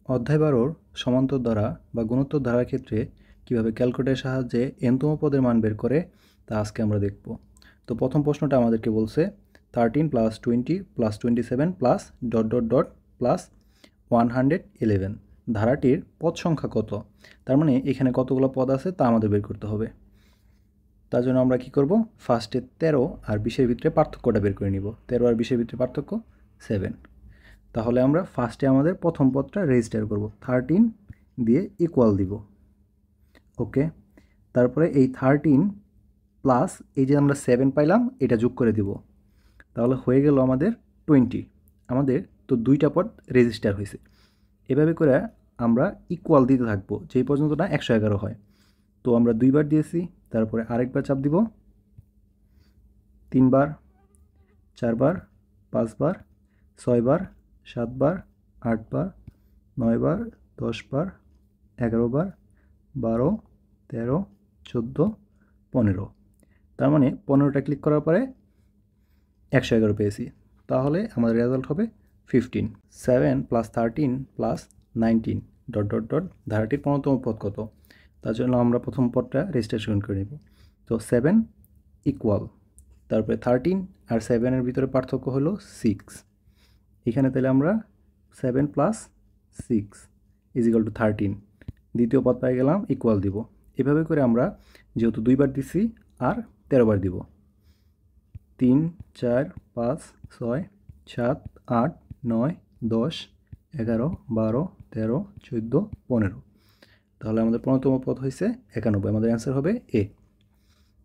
অধ্যায় 12 সমান্তর ধারা বা গুণোত্তর ধারার ক্ষেত্রে কিভাবে ক্যালকুলেটরের সাহায্যে n তম পদের মান বের করে তা আজকে আমরা দেখব। তো প্রথম প্রশ্নটা আমাদেরকে বলছে 13 + 20 + 27 + ... +111 ধারাটির পদ সংখ্যা কত? তার মানে এখানে কতগুলো পদ আছে তা আমাদের বের করতে হবে। তার জন্য আমরা কি করব, ফার্স্টে 13 আর 20 এর ভিতরে পার্থক্যটা বের করে নিব। 13 আর 20 এর ভিতরে পার্থক্য 7। তাহলে আমরা ফার্স্টে আমাদের প্রথম পদটা রেজিস্টার করব, 13 দিয়ে ইকুয়াল দিব। ওকে, তারপরে এই 13 প্লাস এই যে আমরা 7 পাইলাম এটা যোগ করে দিব, তাহলে হয়ে গেল আমাদের 20। আমাদের তো দুইটা পদ রেজিস্টার হয়েছে। এভাবে করে আমরা ইকুয়াল দিতে থাকবো যেই পর্যন্ত না 111 হয়। তো আমরা দুইবার দিয়েছি, তারপরে আরেকবার চাপ দিব, 3 বার, 4 বার, 5 বার, 6 বার, 7 বার, 8 বার, 9 বার, 10 বার, 11 বার, 12, 13, 14, 15। তার মানে 15টা ক্লিক করার পরে 111 পেয়েছি। তাহলে আমাদের রেজাল্ট হবে 15। 7 + 13 + 19 ... ধারাটির 15তম পদ কত? তার জন্য আমরা প্রথম পদটা রেজিস্ট্রেশন করে নেব। তো 7 ইকুয়াল, তারপরে 13 আর 7 এর ভিতরে পার্থক্য হলো 6। এখানে তাহলে আমরা 7 + 6 = 13 দ্বিতীয় পদ পাই গেলাম, ইকুয়াল দিব। এভাবে করে আমরা যেহেতু দুইবার দিছি আর 13 বার দিব, 3, 4, 5, 6, 7, 8, 9, 10, 11, 12, 13, 14, 15। তাহলে আমাদের 15তম পদ হয়েছে 91। আমাদের অ্যান্সার হবে এ।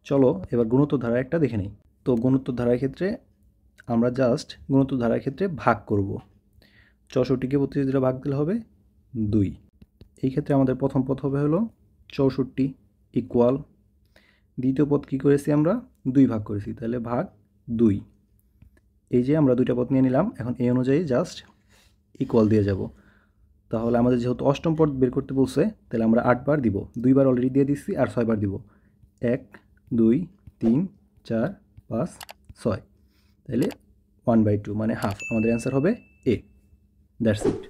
চলো এবার গুণোত্তর ধারা একটা দেখে নিই। তো গুণোত্তর ধারার ক্ষেত্রে আমরা জাস্ট গুণোত্তর ধারার ক্ষেত্রে ভাগ করব। 64কে 32 দ্বারা ভাগ দিলে হবে 2। এই ক্ষেত্রে আমাদের প্রথম পদ হবে হলো 64 ইকুয়াল, দ্বিতীয় পদ কী করেছি আমরা 2 ভাগ করেছি, তাহলে ভাগ 2। এই যে আমরা দুইটা পদ নিয়ে নিলাম, এখন এই অনুযায়ী জাস্ট ইকুয়াল দিয়ে যাব। তাহলে আমাদের যেহেতু অষ্টম পদ বের করতে বলছে, তাহলে আমরা 8 বার দিব, 2 বার অলরেডি দিয়ে দিচ্ছি আর 6 বার দিব, 1, 2, 3, 4, 5, 6। তাহলে 1/2 মানে হাফ। আমাদের অ্যান্সার হবে এ। That's it.